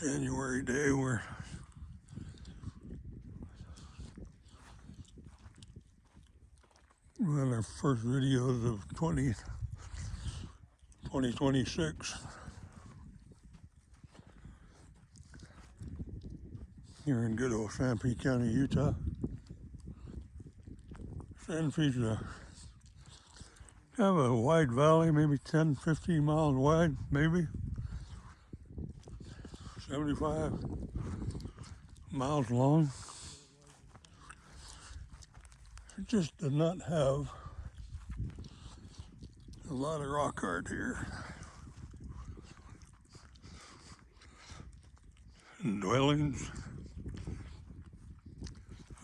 January day. We're on our first videos of 2026 here in good old Sanpete County, Utah. Sanpete's kind of a wide valley, maybe 10, 15 miles wide, maybe 75 miles long. It just does not have a lot of rock art here and dwellings.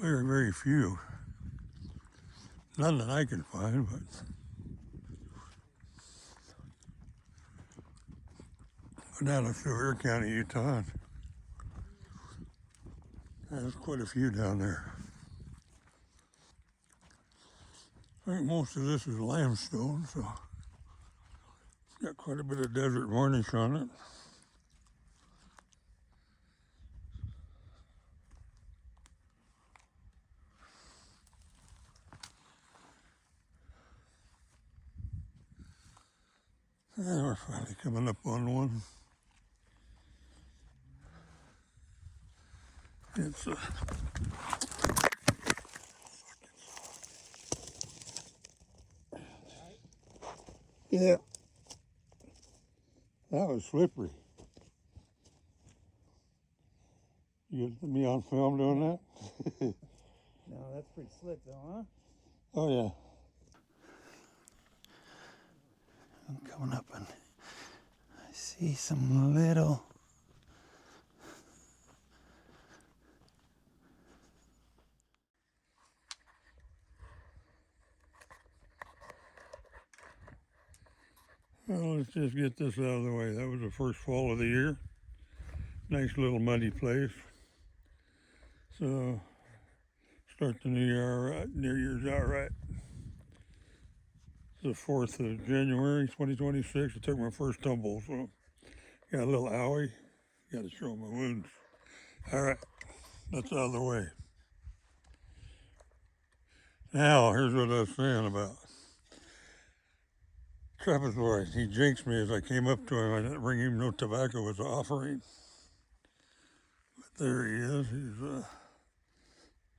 Very, very few. None that I can find, but down in Sevier County, Utah, there's quite a few down there. I think most of this is limestone, so it's got quite a bit of desert varnish on it. And we're finally coming up on one. It's yeah, that was slippery. You get me on film doing that? No, that's pretty slick though, huh? Oh yeah. I'm coming up and I see some little Well, let's just get this out of the way. That was the first fall of the year. Nice little muddy place. So start the new year all right. New Year's all right. It's the 4th of January, 2026. I took my first tumble, so got a little owie. Got to show my wounds. All right, that's out of the way. Now, here's what I was saying about Trapezoid. He jinxed me as I came up to him. I didn't bring him no tobacco as an offering. But there he is. He's a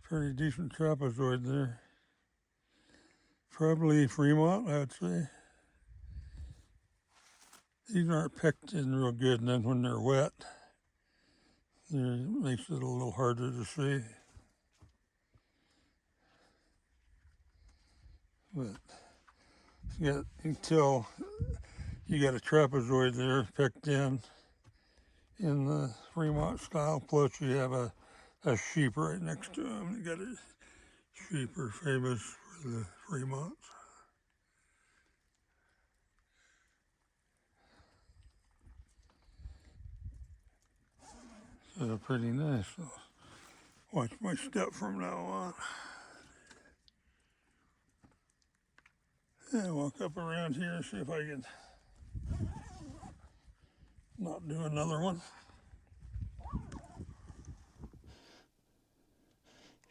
pretty decent trapezoid there. Probably Fremont, I would say. These aren't picked in real good, and then when they're wet, it makes it a little harder to see. But you can tell you got a trapezoid there picked in the Fremont style, plus you have a sheep right next to him. You got a sheep are famous for the Fremonts. So pretty nice. So watch my step from now on. Yeah, walk up around here and see if I can not do another one.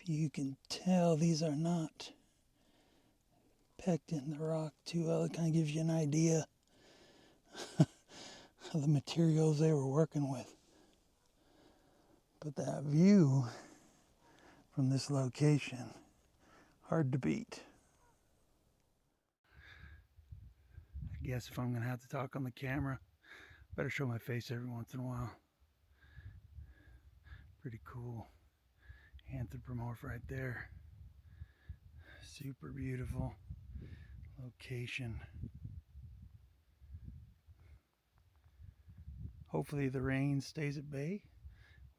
you can tell these are not pecked in the rock too well. It kind of gives you an idea of the materials they were working with. But that view from this location, hard to beat. I guess if I'm going to have to talk on the camera, better show my face every once in a while. Pretty cool. Anthropomorph right there. Super beautiful location. Hopefully the rain stays at bay.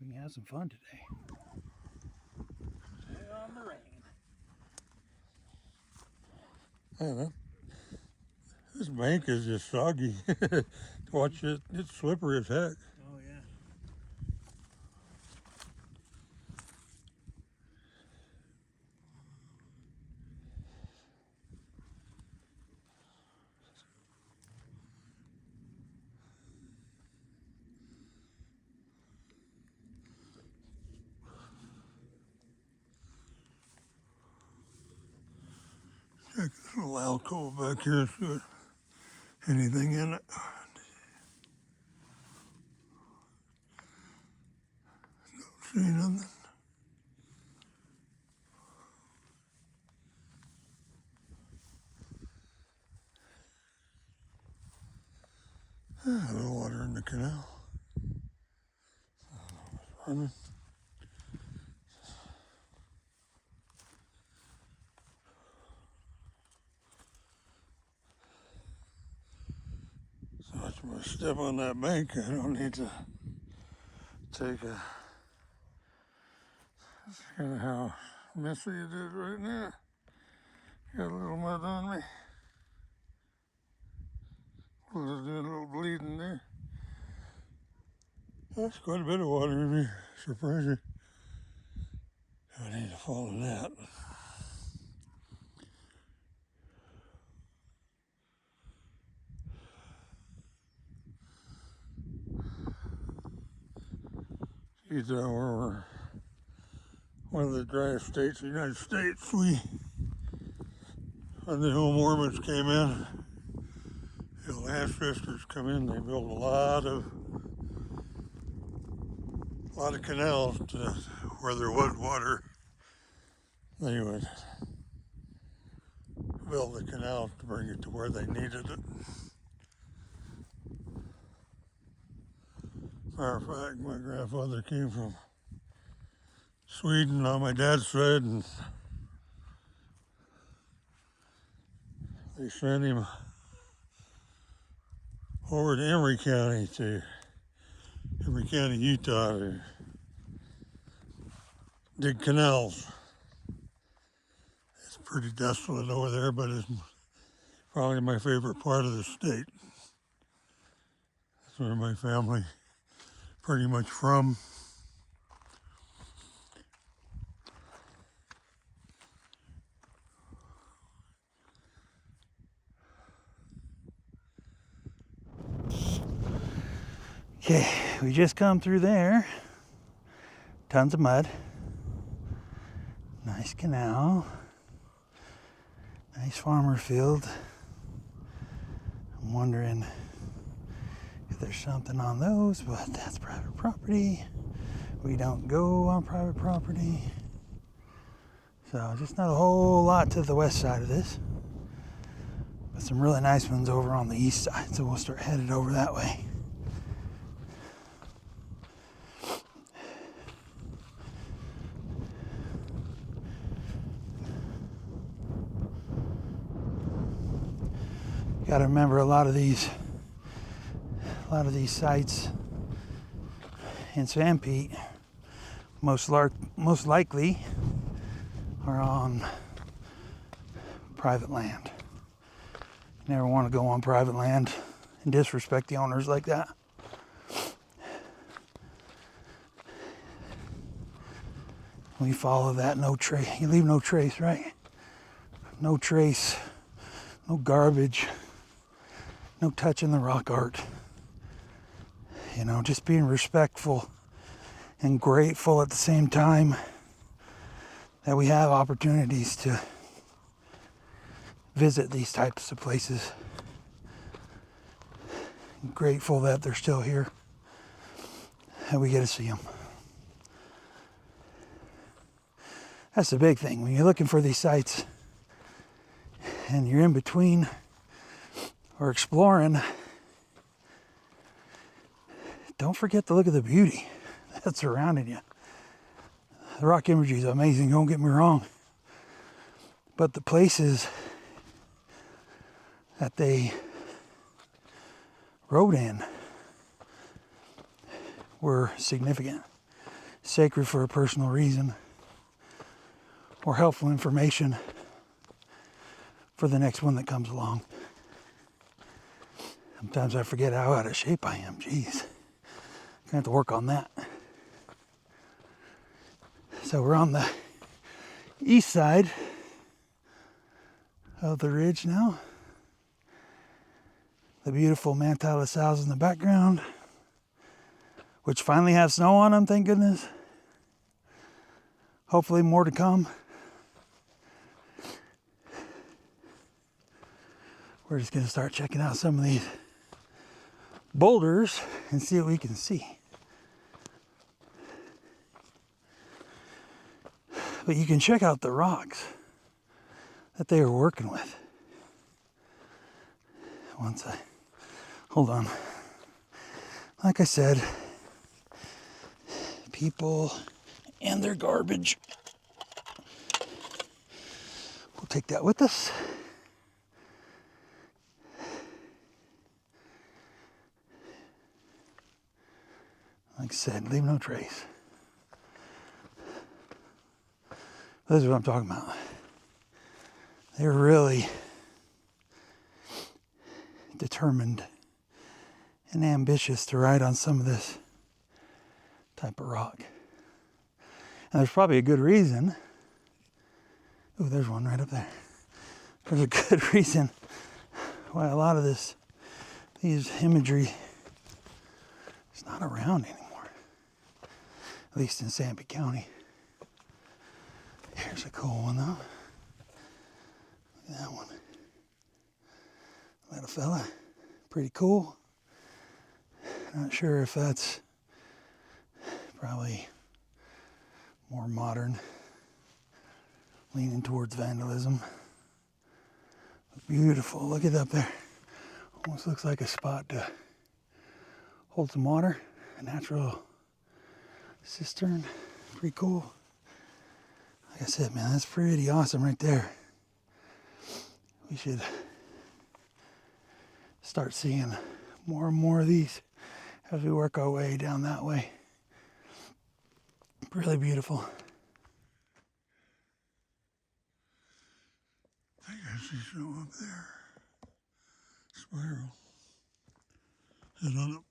We can have some fun today. On the rain. Yeah, this bank is just soggy. Watch it, it's slippery as heck. Oh yeah. Check this little alcove back here, see if anything in it. See nothing. A little water in the canal. Running. So much more step on that bank. I don't need to take a. That's kind of how messy it is right now. Got a little mud on me. Was doing a little bleeding there. That's quite a bit of water in here. Surprising. I need to follow that. Utah, we're one of the driest states in the United States. When the old Mormons came in, the old ancestors come in, they built a lot of canals to where there was water. They would build the canals to bring it to where they needed it. Matter of fact, my grandfather came from Sweden on my dad's side, and they sent him over to Emory County, Utah, to dig canals. It's pretty desolate over there, but it's probably my favorite part of the state. That's where my family pretty much from. Okay, we just come through there. Tons of mud. Nice canal. Nice farmer field. I'm wondering if there's something on those, but that's private property. We don't go on private property. So just not a whole lot to the west side of this. But some really nice ones over on the east side, so we'll start headed over that way. Got to remember a lot of these sites in Sanpete most likely are on private land. You never want to go on private land and disrespect the owners like that. We follow that no trace. You leave no trace, right? No trace, no garbage. No touching the rock art. You know, just being respectful and grateful at the same time that we have opportunities to visit these types of places. I'm grateful that they're still here and we get to see them. That's the big thing. When you're looking for these sites and you're in between or exploring, don't forget to look at the beauty that's surrounding you. The rock imagery is amazing, don't get me wrong. But the places that they rode in were significant, sacred for a personal reason, or helpful information for the next one that comes along. Sometimes I forget how out of shape I am. Jeez. Gonna have to work on that. So we're on the east side of the ridge now. The beautiful Manti-La Sal's in the background, which finally have snow on them, thank goodness. Hopefully more to come. we're just going to start checking out some of these boulders and see what we can see. But you can check out the rocks that they were working with. Hold on. Like I said, people and their garbage. We'll take that with us. Like I said, leave no trace. This is what I'm talking about. They're really determined and ambitious to ride on some of this type of rock. And there's probably a good reason. Oh, there's one right up there. There's a good reason why a lot of these imagery is not around anymore. At least in Sanpete County. Here's a cool one though. Look at that one. Little fella. Pretty cool. Not sure if that's probably more modern, leaning towards vandalism. Beautiful. Look at up there. Almost looks like a spot to hold some water. A natural cistern. Pretty cool. Like I said, man, that's pretty awesome right there. We should start seeing more and more of these as we work our way down that way. Really beautiful. I think I see something up there. Spiral. Head on up.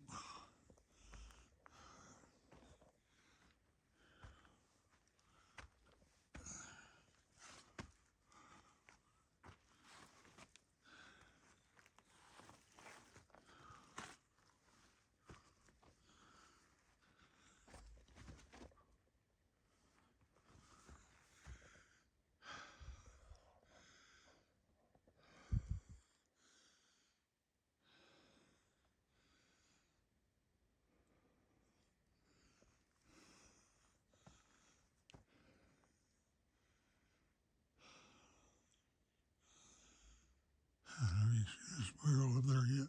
I haven't seen a spiral up there yet.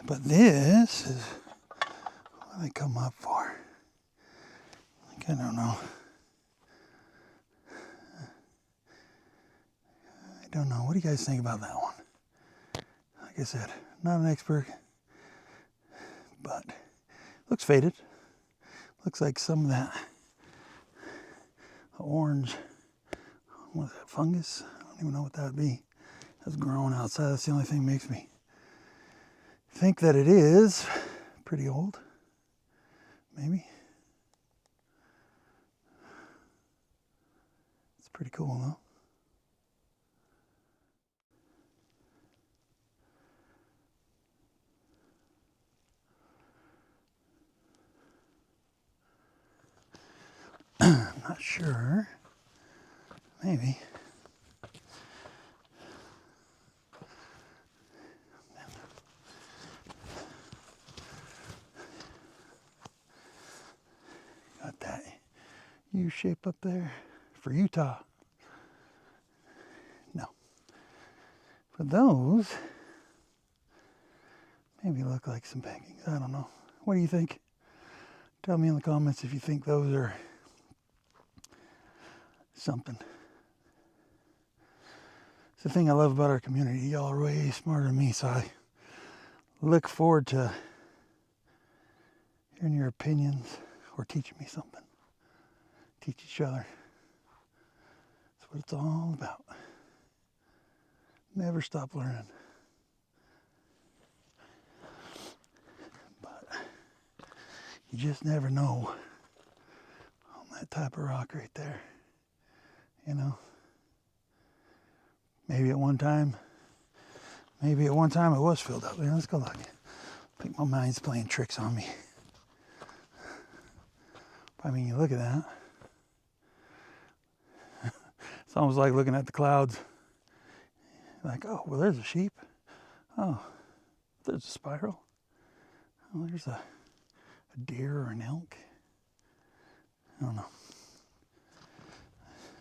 But this is what I come up for. Like, I don't know. I don't know. What do you guys think about that one? Like I said, not an expert, but looks faded. Looks like some of that orange, what is that, fungus? I don't even know what that would be. That's growing outside. That's the only thing that makes me think that it is pretty old. Maybe. It's pretty cool though. I'm not sure. Maybe. Got that U shape up there for Utah. No. But those maybe look like some paintings. I don't know. What do you think? Tell me in the comments if you think those are something. It's the thing I love about our community. Y'all are way smarter than me, so I look forward to hearing your opinions or teaching me something. Teach each other. That's what it's all about. Never stop learning. But you just never know on that type of rock right there. You know, maybe at one time it was filled up. Let's go look. I think my mind's playing tricks on me. I mean, you look at that. It's almost like looking at the clouds. Like, oh, well, there's a sheep. Oh, there's a spiral. Oh, there's a deer or an elk. I don't know.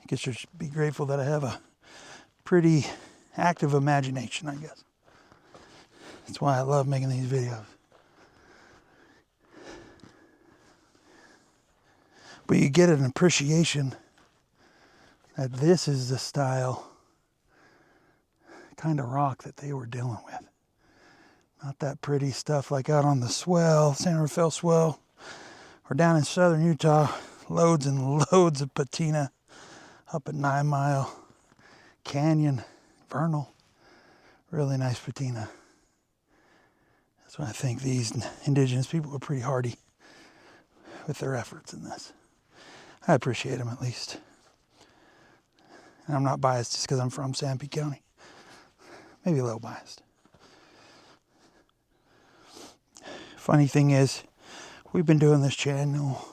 I guess you should be grateful that I have a pretty active imagination, I guess. That's why I love making these videos. But you get an appreciation that this is the style kind of rock that they were dealing with. Not that pretty stuff like out on the swell, San Rafael swell, or down in southern Utah, loads and loads of patina up at 9 Mile Canyon, Vernal. Really nice patina. That's why I think these indigenous people were pretty hardy with their efforts in this. I appreciate them at least. And I'm not biased just because I'm from Sanpete County. Maybe a little biased. Funny thing is, we've been doing this channel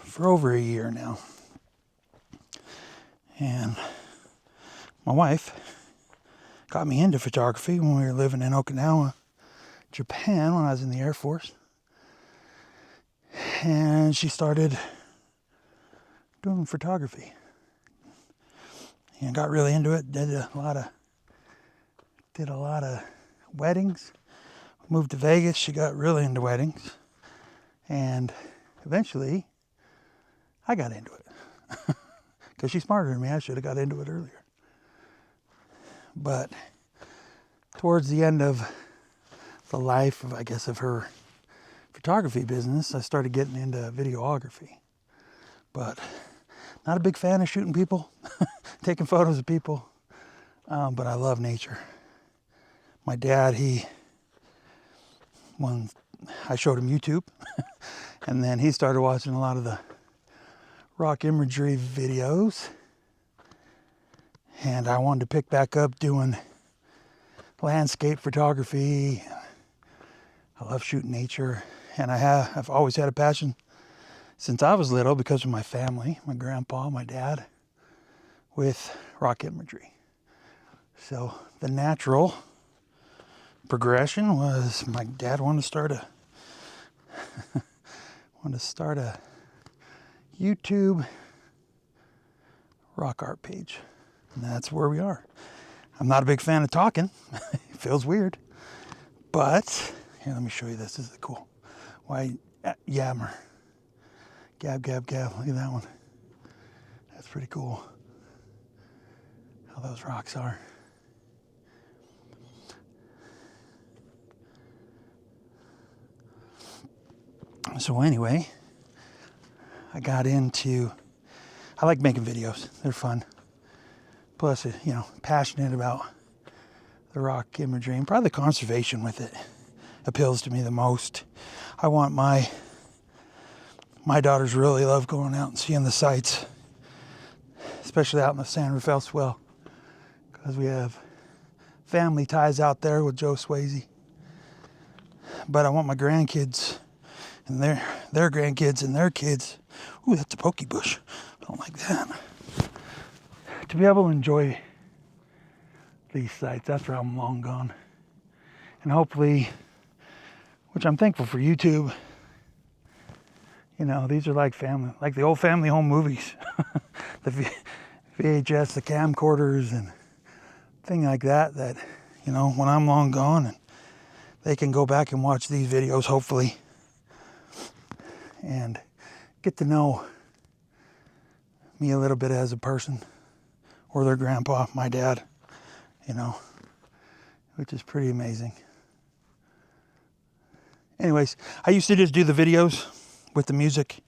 for over a year now. And my wife got me into photography when we were living in Okinawa, Japan, when I was in the Air Force. And she started doing photography. And got really into it, did a lot of weddings. Moved to Vegas, she got really into weddings. And eventually, I got into it. Because she's smarter than me, I should have got into it earlier. But towards the end of the life of, I guess, of her photography business, I started getting into videography. But not a big fan of shooting people, taking photos of people, but I love nature. My dad, I showed him YouTube, and then he started watching a lot of the rock imagery videos, and I wanted to pick back up doing landscape photography. I love shooting nature, and I've always had a passion since I was little because of my family, my grandpa, my dad, with rock imagery. So the natural progression was my dad wanted to start a YouTube rock art page. And that's where we are. I'm not a big fan of talking. It feels weird. But here, let me show you this. This is cool. Why yammer. Gab, gab, gab. Look at that one. That's pretty cool. How those rocks are. So anyway, I like making videos. They're fun. Plus, passionate about the rock imagery, and probably the conservation with it appeals to me the most. I want my daughters really love going out and seeing the sights, especially out in the San Rafael swell, because we have family ties out there with Joe Swayze. But I want my grandkids and their grandkids and their kids. Ooh, that's a pokey bush. I don't like that. To be able to enjoy these sights after I'm long gone. And hopefully, which I'm thankful for YouTube, these are like the old family home movies. The VHS, the camcorders and thing like that, when I'm long gone, and they can go back and watch these videos, hopefully, and get to know me a little bit as a person, or their grandpa, my dad, which is pretty amazing. Anyways, I used to just do the videos with the music,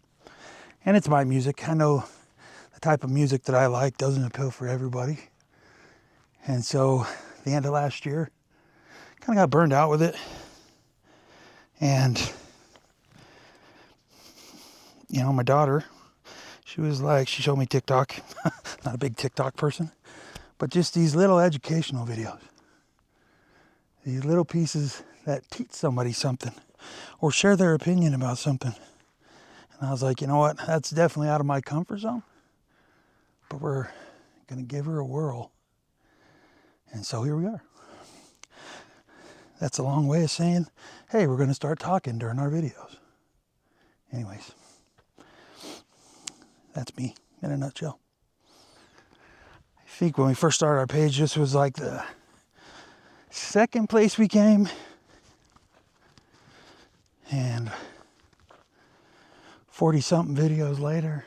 and it's my music. I know the type of music that I like doesn't appeal for everybody. And so, at the end of last year, kind of got burned out with it. And, my daughter, she showed me TikTok. Not a big TikTok person, but just these little educational videos. These little pieces that teach somebody something or share their opinion about something. And And I was like, you know what? That's definitely out of my comfort zone. But we're going to give her a whirl. And so here we are. That's a long way of saying, hey, we're going to start talking during our videos. Anyways, that's me in a nutshell. I think when we first started our page, this was like the second place we came. And 40-something videos later,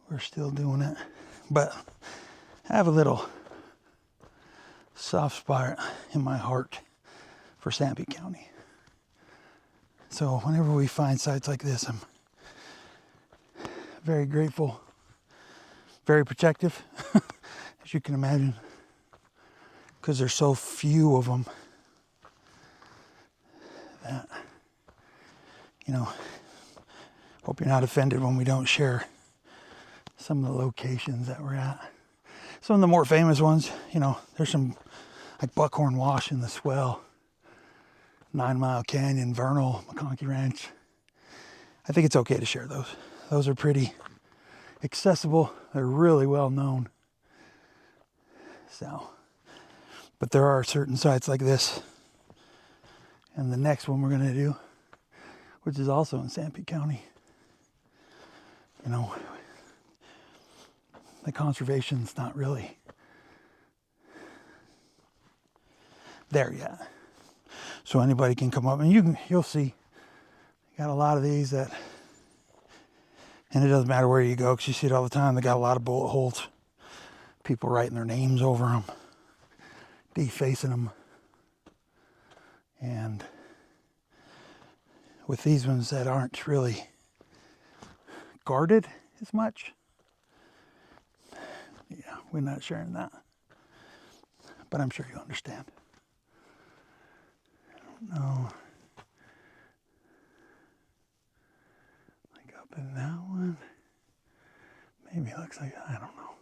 we're still doing it. But I have a little soft spot in my heart for Sanpete County. So whenever we find sites like this, I'm very grateful, very protective, as you can imagine, because there's so few of them that, you know, hope you're not offended when we don't share some of the locations that we're at. Some of the more famous ones, you know, there's some like Buckhorn Wash in the Swell, 9 Mile Canyon, Vernal, McConkey Ranch. I think it's okay to share those. Those are pretty accessible. They're really well known. So, but there are certain sites like this. And the next one we're going to do, which is also in Sanpete County, you know, the conservation's not really there yet. So anybody can come up and you'll see. You got a lot of these that, and it doesn't matter where you go because you see it all the time. They got a lot of bullet holes. People writing their names over them, defacing them. And with these ones that aren't really guarded as much, yeah, we're not sharing that. But I'm sure you understand. I don't know. Like up in that one. Maybe it looks like, I don't know.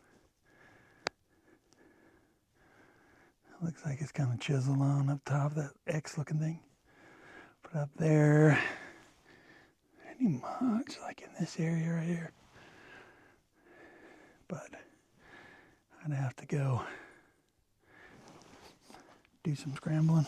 It looks like it's kind of chiseled on up top, that X looking thing. But up there, pretty much like in this area right here. But I'd have to go do some scrambling.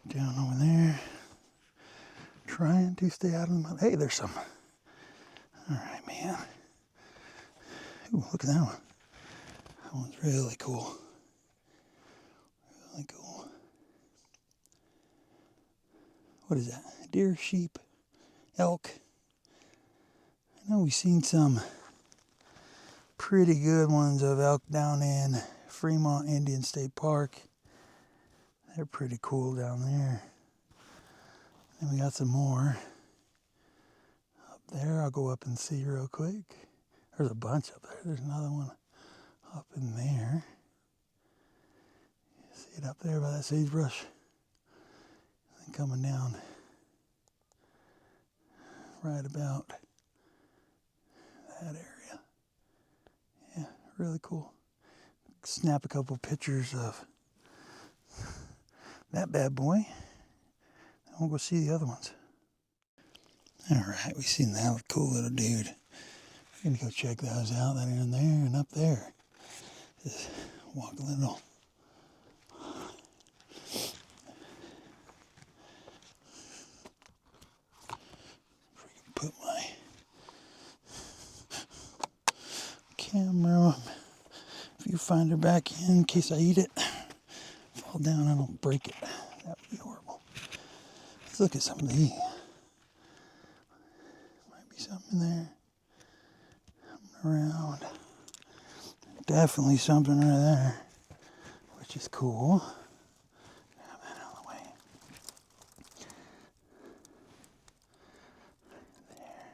Down over there, trying to stay out of the mud. Hey, there's some. All right, man. Ooh, look at that one. That one's really cool. Really cool. What is that? Deer, sheep, elk. I know we've seen some pretty good ones of elk down in Fremont Indian State Park. They're pretty cool down there. And we got some more up there. I'll go up and see real quick. There's a bunch up there. There's another one up in there. See it up there by that sagebrush? And coming down right about that area. Yeah, really cool. Snap a couple pictures of that bad boy. And we'll go see the other ones. All right, we seen that cool little dude. We're gonna go check those out. That in there and up there. Just walk a little. Put my camera viewfinder back in case I eat it. Fall down, I don't break it. That would be horrible. Let's look at some of these. Might be something in there. Around. Definitely something right there, which is cool. Grab that out of the way. There.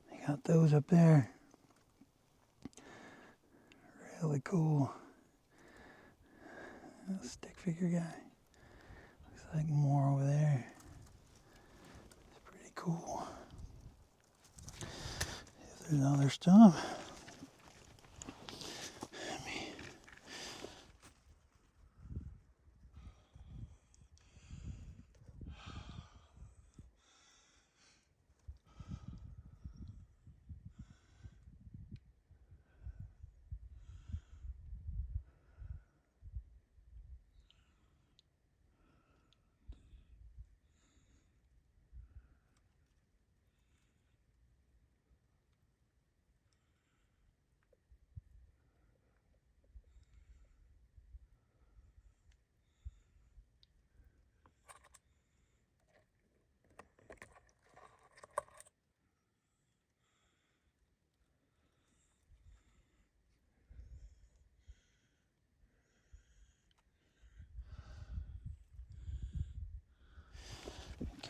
They got those up there. Really cool. A stick figure guy. Looks like more over there. It's pretty cool. If there's other stuff.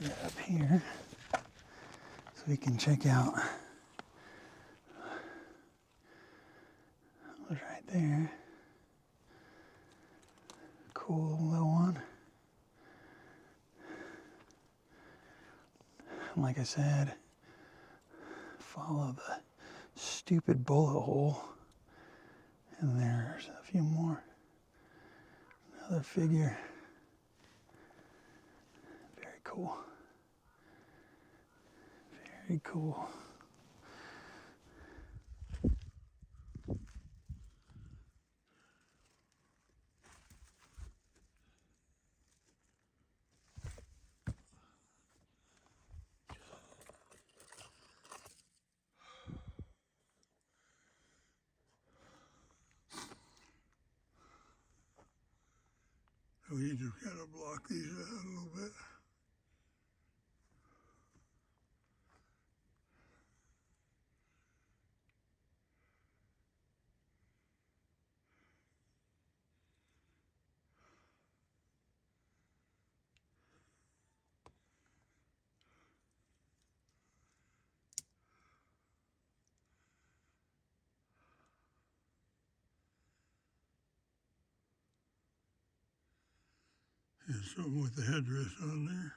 Get up here so we can check out what's right there. Cool little one. And like I said, follow the stupid bullet hole. And there's a few more. Another figure. Very cool. Very cool. So you just gotta block these out a little bit. There's something with the headdress on there.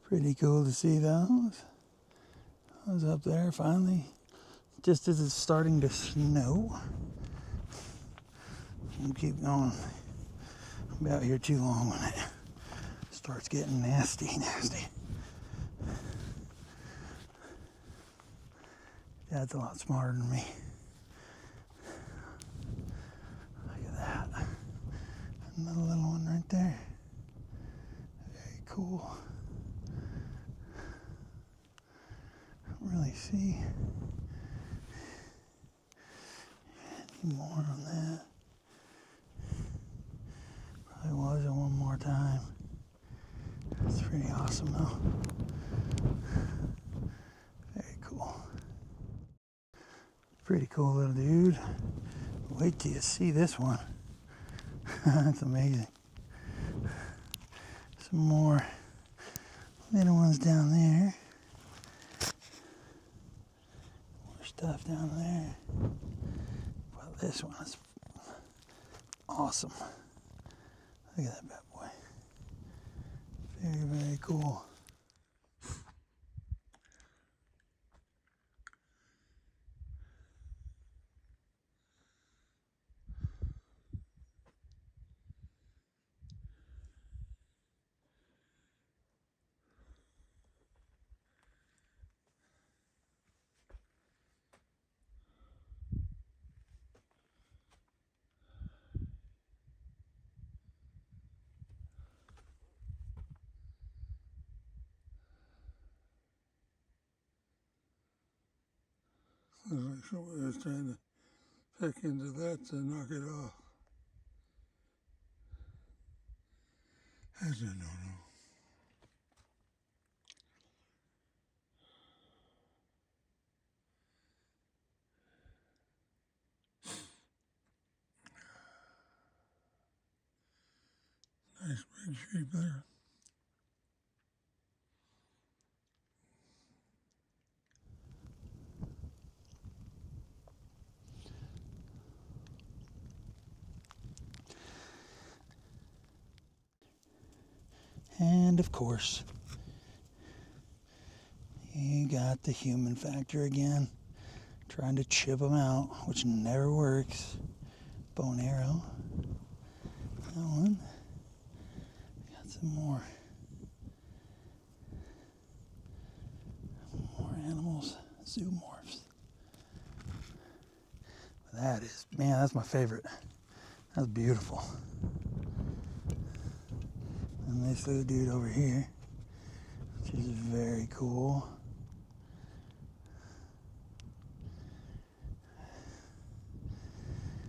Pretty cool to see those. I was up there finally. just as it's starting to snow. We'll keep going. I'll be out here too long when it starts getting nasty. Dad's a lot smarter than me. Look at that. Another little one right there. Very cool. Don't really see any more on that. Probably was it one more time. That's pretty awesome though. Very cool. Pretty cool little dude. Wait till you see this one. That's amazing. Some more little ones down there. More stuff down there. But this one is awesome. Look at that bad boy. Very, very cool. Like somebody was trying to peck into that to knock it off. That's a no-no. Nice big sheep there. And of course, you got the human factor again, trying to chip them out, which never works. Bow and arrow. That one. Got some more. More animals, zoomorphs. That is, man, that's my favorite. That's beautiful. And this little dude over here, which is very cool.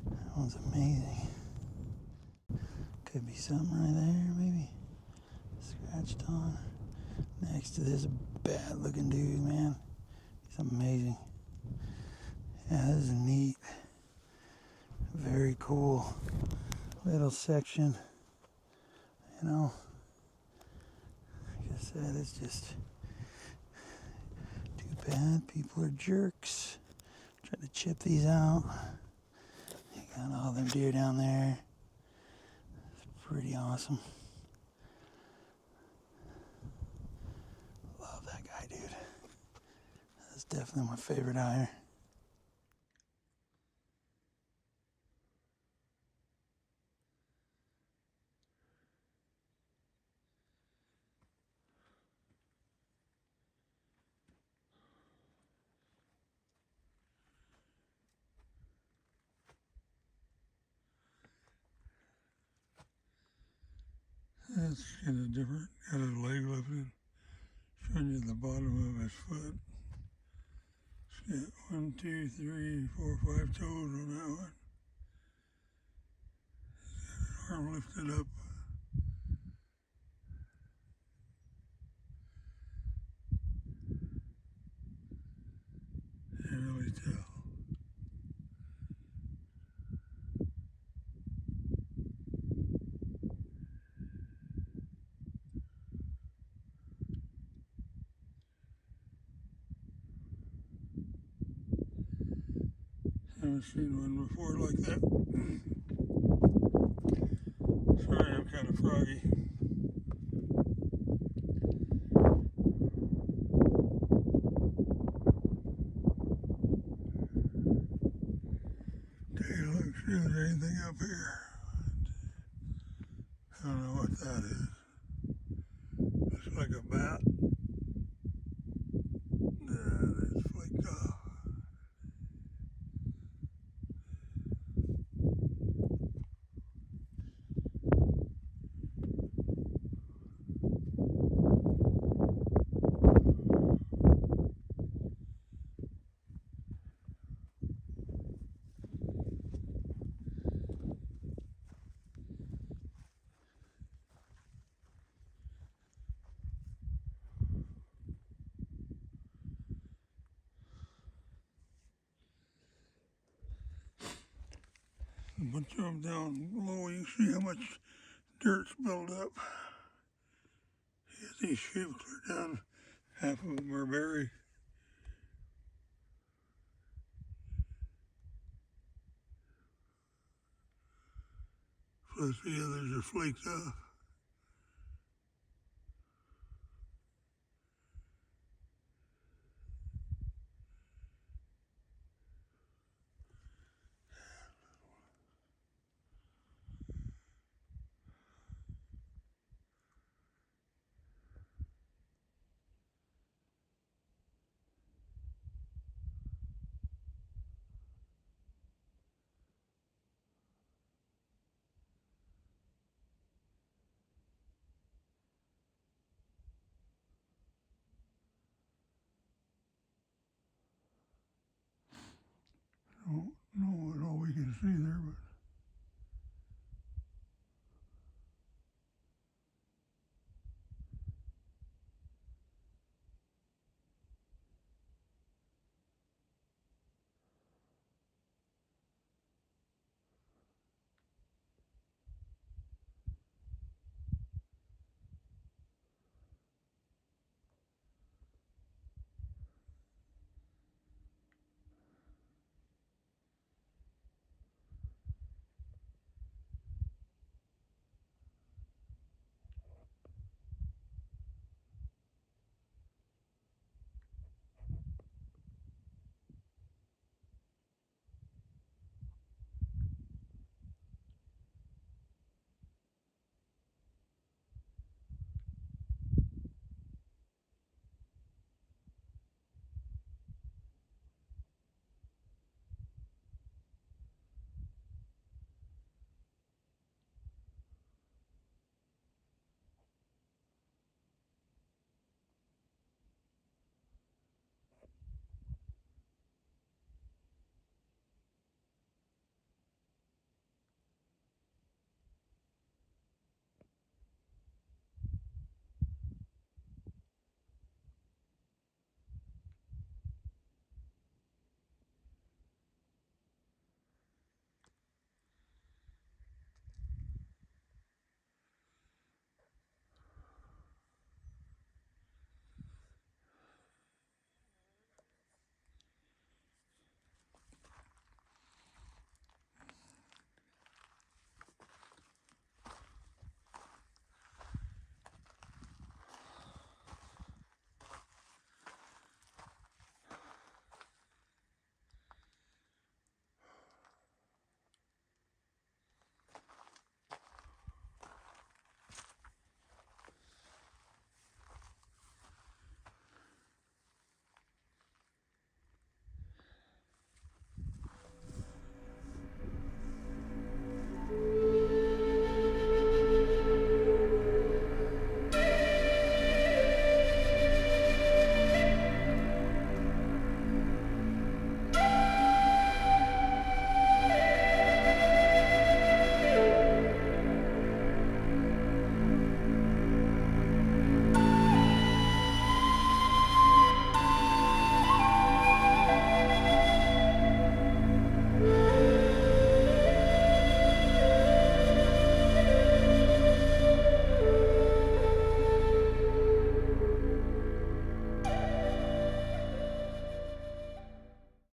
That one's amazing. Could be something right there, maybe. Scratched on. Next to this bad looking dude, man. He's amazing. Yeah, this is neat. Very cool little section. You know, like I said, it's just too bad people are jerks. Try to chip these out. You got all them deer down there. It's pretty awesome. Love that guy, dude. That's definitely my favorite out here. That's kind of different. Got his leg lifted, showing you the bottom of his foot. He's got 1, 2, 3, 4, 5 toes on that one. He's got an arm lifted up. Can't really tell. Haven't seen one before like that. Sorry, I'm kind of froggy. anything up here. I don't know what that is. Looks like a bat. It's flaked off. A bunch of them down below. You can see how much dirt's built up. These sheep are down. Half of them are buried. Plus the others are flaked off. I don't know what all we can see there, but